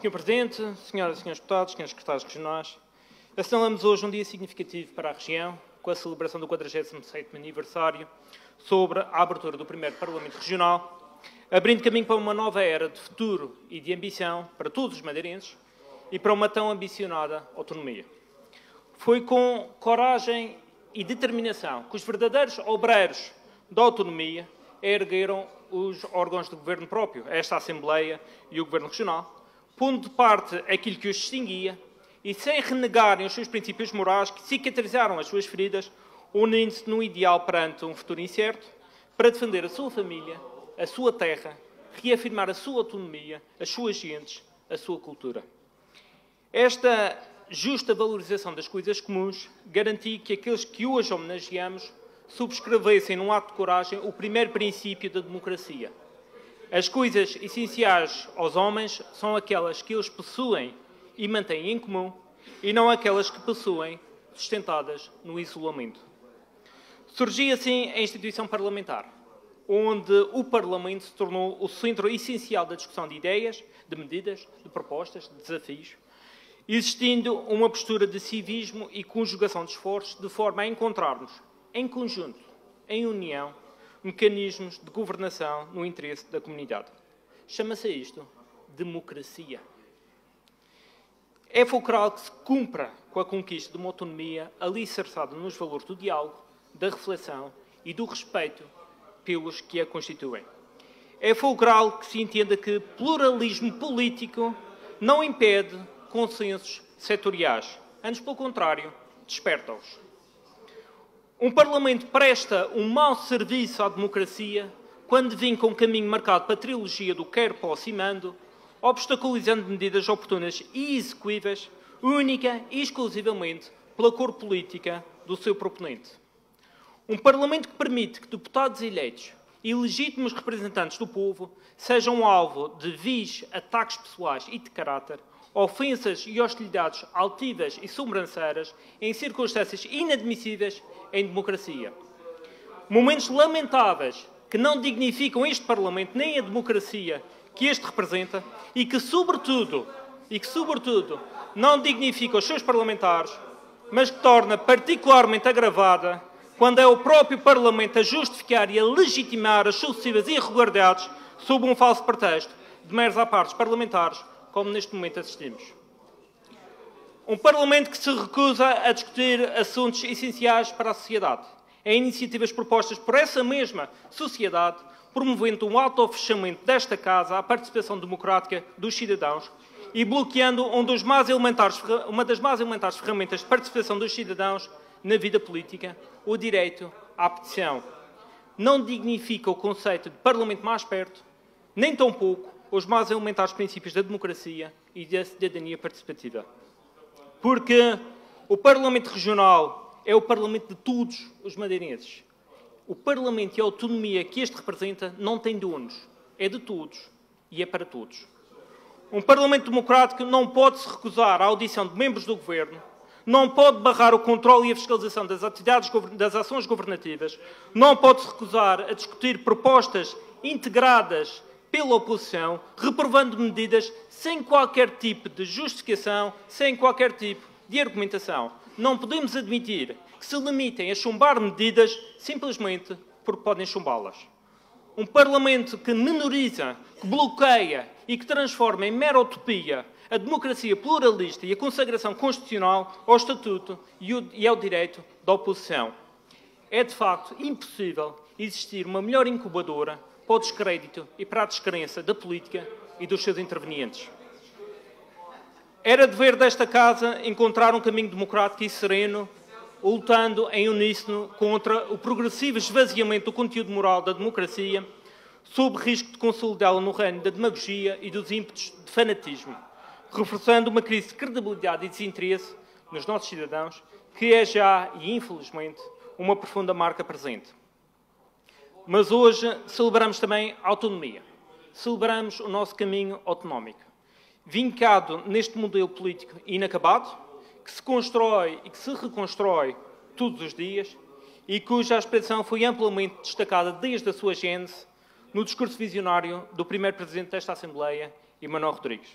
Sr. Presidente, Senhoras e Senhores Deputados, Senhores Secretários Regionais, assinalamos hoje um dia significativo para a região, com a celebração do 47º aniversário sobre a abertura do primeiro Parlamento Regional, abrindo caminho para uma nova era de futuro e de ambição para todos os madeirenses e para uma tão ambicionada autonomia. Foi com coragem e determinação que os verdadeiros obreiros da autonomia ergueram os órgãos de governo próprio, esta Assembleia e o Governo Regional, pondo de parte aquilo que os distinguia e, sem renegarem os seus princípios morais que cicatrizaram as suas feridas, unindo-se num ideal perante um futuro incerto, para defender a sua família, a sua terra, reafirmar a sua autonomia, as suas gentes, a sua cultura. Esta justa valorização das coisas comuns garantiu que aqueles que hoje homenageamos subscrevessem num ato de coragem o primeiro princípio da democracia. As coisas essenciais aos homens são aquelas que eles possuem e mantêm em comum, e não aquelas que possuem sustentadas no isolamento. Surgiu assim a instituição parlamentar, onde o Parlamento se tornou o centro essencial da discussão de ideias, de medidas, de propostas, de desafios, existindo uma postura de civismo e conjugação de esforços de forma a encontrarmos, em conjunto, em união, mecanismos de governação no interesse da comunidade. Chama-se isto democracia. É fulcral que se cumpra com a conquista de uma autonomia alicerçada nos valores do diálogo, da reflexão e do respeito pelos que a constituem. É fulcral que se entenda que pluralismo político não impede consensos setoriais, antes, pelo contrário, desperta-os. Um Parlamento presta um mau serviço à democracia quando vem com um caminho marcado para a trilogia do quero, posso e mando, obstaculizando medidas oportunas e execuíveis, única e exclusivamente pela cor política do seu proponente. Um Parlamento que permite que deputados eleitos e legítimos representantes do povo sejam alvo de vis ataques pessoais e de caráter, ofensas e hostilidades altivas e sobranceiras em circunstâncias inadmissíveis em democracia. Momentos lamentáveis que não dignificam este Parlamento nem a democracia que este representa e que, sobretudo, não dignificam os seus parlamentares, mas que torna particularmente agravada quando é o próprio Parlamento a justificar e a legitimar as sucessivas irregularidades sob um falso pretexto de meros apartes parlamentares, como neste momento assistimos. Um Parlamento que se recusa a discutir assuntos essenciais para a sociedade, em iniciativas propostas por essa mesma sociedade, promovendo um autofechamento desta Casa à participação democrática dos cidadãos e bloqueando uma das mais elementares ferramentas de participação dos cidadãos na vida política, o direito à petição. Não dignifica o conceito de Parlamento mais perto, nem tampouco os mais elementares princípios da democracia e da cidadania participativa. Porque o Parlamento Regional é o Parlamento de todos os madeirenses. O Parlamento e a autonomia que este representa não tem donos, é de todos e é para todos. Um Parlamento democrático não pode se recusar à audição de membros do Governo, não pode barrar o controle e a fiscalização das atividades das ações governativas, não pode se recusar a discutir propostas integradas pela oposição, reprovando medidas sem qualquer tipo de justificação, sem qualquer tipo de argumentação. Não podemos admitir que se limitem a chumbar medidas simplesmente porque podem chumbá-las. Um Parlamento que menoriza, que bloqueia e que transforma em mera utopia a democracia pluralista e a consagração constitucional ao estatuto e ao direito da oposição. É, de facto, impossível existir uma melhor incubadora para o descrédito e para a descrença da política e dos seus intervenientes. Era dever desta Casa encontrar um caminho democrático e sereno, lutando em uníssono contra o progressivo esvaziamento do conteúdo moral da democracia, sob risco de consolidá-la no reino da demagogia e dos ímpetos de fanatismo, reforçando uma crise de credibilidade e desinteresse nos nossos cidadãos, que é já, e infelizmente, uma profunda marca presente. Mas hoje celebramos também a autonomia. Celebramos o nosso caminho autonómico, vincado neste modelo político inacabado, que se constrói e que se reconstrói todos os dias e cuja expressão foi amplamente destacada desde a sua gênese no discurso visionário do primeiro Presidente desta Assembleia, Manuel Rodrigues.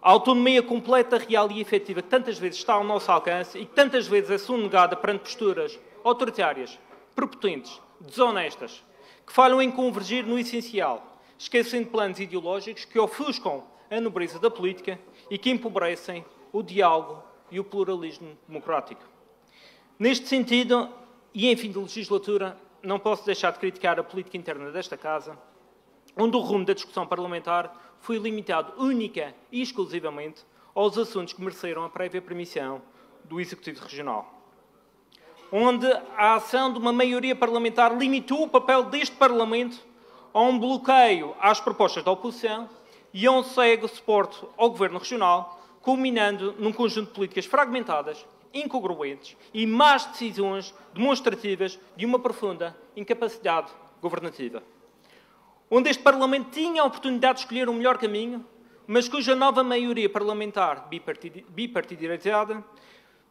A autonomia completa, real e efetiva que tantas vezes está ao nosso alcance e que tantas vezes é sonegada perante posturas autoritárias, prepotentes, desonestas, que falham em convergir no essencial, esquecendo planos ideológicos que ofuscam a nobreza da política e que empobrecem o diálogo e o pluralismo democrático. Neste sentido, e em fim de legislatura, não posso deixar de criticar a política interna desta Casa, onde o rumo da discussão parlamentar foi limitado única e exclusivamente aos assuntos que mereceram a prévia permissão do Executivo Regional. Onde a ação de uma maioria parlamentar limitou o papel deste Parlamento a um bloqueio às propostas da oposição e a um cego suporte ao Governo Regional, culminando num conjunto de políticas fragmentadas, incongruentes e más decisões demonstrativas de uma profunda incapacidade governativa. Onde este Parlamento tinha a oportunidade de escolher um melhor caminho, mas cuja nova maioria parlamentar bipartidarizada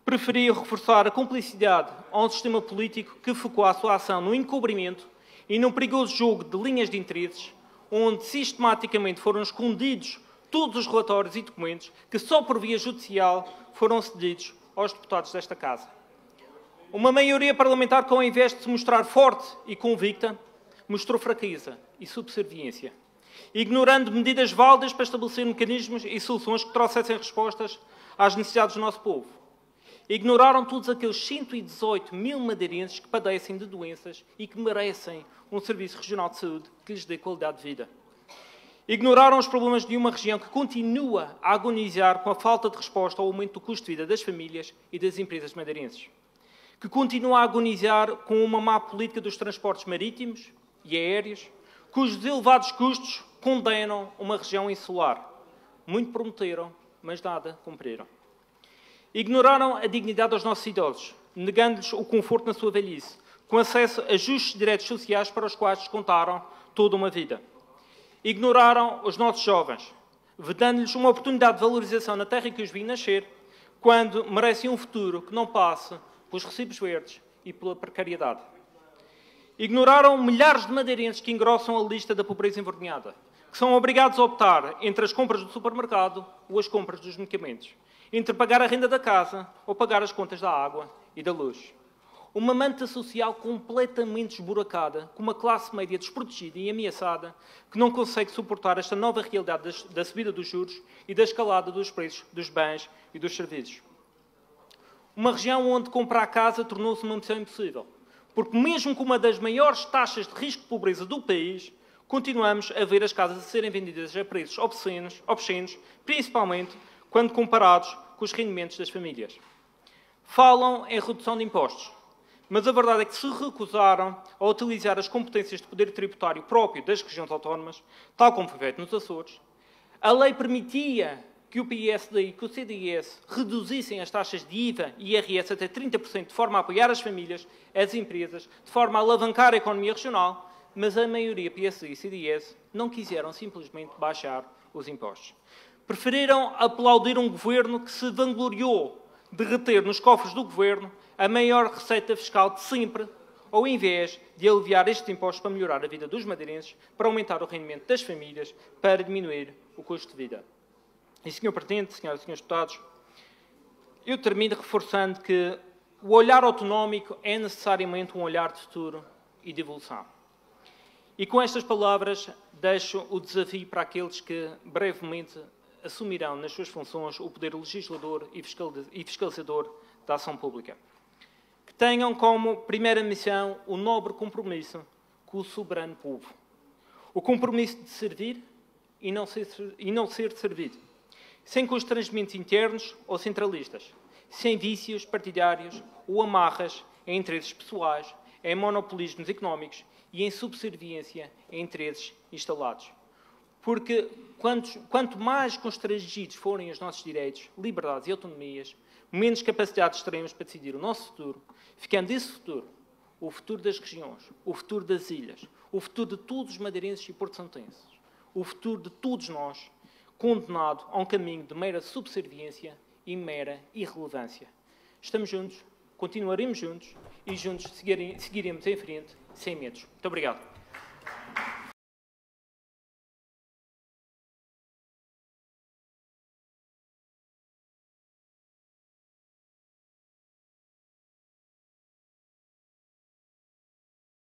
preferiu reforçar a cumplicidade a um sistema político que focou a sua ação no encobrimento e num perigoso jogo de linhas de interesses, onde sistematicamente foram escondidos todos os relatórios e documentos que só por via judicial foram cedidos aos deputados desta Casa. Uma maioria parlamentar que, ao invés de se mostrar forte e convicta, mostrou fraqueza e subserviência, ignorando medidas válidas para estabelecer mecanismos e soluções que trouxessem respostas às necessidades do nosso povo. Ignoraram todos aqueles 118 mil madeirenses que padecem de doenças e que merecem um serviço regional de saúde que lhes dê qualidade de vida. Ignoraram os problemas de uma região que continua a agonizar com a falta de resposta ao aumento do custo de vida das famílias e das empresas madeirenses. Que continua a agonizar com uma má política dos transportes marítimos e aéreos, cujos elevados custos condenam uma região insular. Muito prometeram, mas nada cumpriram. Ignoraram a dignidade dos nossos idosos, negando-lhes o conforto na sua velhice, com acesso a justos direitos sociais para os quais descontaram toda uma vida. Ignoraram os nossos jovens, vedando-lhes uma oportunidade de valorização na terra em que os vi nascer, quando merecem um futuro que não passe pelos recibos verdes e pela precariedade. Ignoraram milhares de madeirenses que engrossam a lista da pobreza envergonhada, que são obrigados a optar entre as compras do supermercado ou as compras dos medicamentos, entre pagar a renda da casa ou pagar as contas da água e da luz. Uma manta social completamente esburacada, com uma classe média desprotegida e ameaçada, que não consegue suportar esta nova realidade da subida dos juros e da escalada dos preços dos bens e dos serviços. Uma região onde comprar casa tornou-se uma missão impossível, porque mesmo com uma das maiores taxas de risco de pobreza do país, continuamos a ver as casas a serem vendidas a preços obscenos, principalmente quando comparados com os rendimentos das famílias. Falam em redução de impostos, mas a verdade é que se recusaram a utilizar as competências de poder tributário próprio das regiões autónomas, tal como foi feito nos Açores. A lei permitia que o PSD e que o CDS reduzissem as taxas de IVA e IRS até 30%, de forma a apoiar as famílias, as empresas, de forma a alavancar a economia regional, mas a maioria PSD e CDS não quiseram simplesmente baixar os impostos. Preferiram aplaudir um governo que se vangloriou de reter nos cofres do governo a maior receita fiscal de sempre, ao invés de aliviar estes impostos para melhorar a vida dos madeirenses, para aumentar o rendimento das famílias, para diminuir o custo de vida. E, Sr. Presidente, Senhoras e Senhores Deputados, eu termino reforçando que o olhar autonómico é necessariamente um olhar de futuro e de evolução. E com estas palavras deixo o desafio para aqueles que brevemente assumirão nas suas funções o poder legislador e fiscalizador da ação pública. Que tenham como primeira missão o nobre compromisso com o soberano povo. O compromisso de servir e não ser servido. Sem constrangimentos internos ou centralistas. Sem vícios partidários ou amarras em interesses pessoais, em monopolismos económicos e em subserviência a interesses instalados. Porque quanto mais constrangidos forem os nossos direitos, liberdades e autonomias, menos capacidades teremos para decidir o nosso futuro, ficando esse futuro, o futuro das regiões, o futuro das ilhas, o futuro de todos os madeirenses e porto-santenses, o futuro de todos nós, condenado a um caminho de mera subserviência e mera irrelevância. Estamos juntos, continuaremos juntos e juntos seguiremos em frente sem medos. Muito obrigado.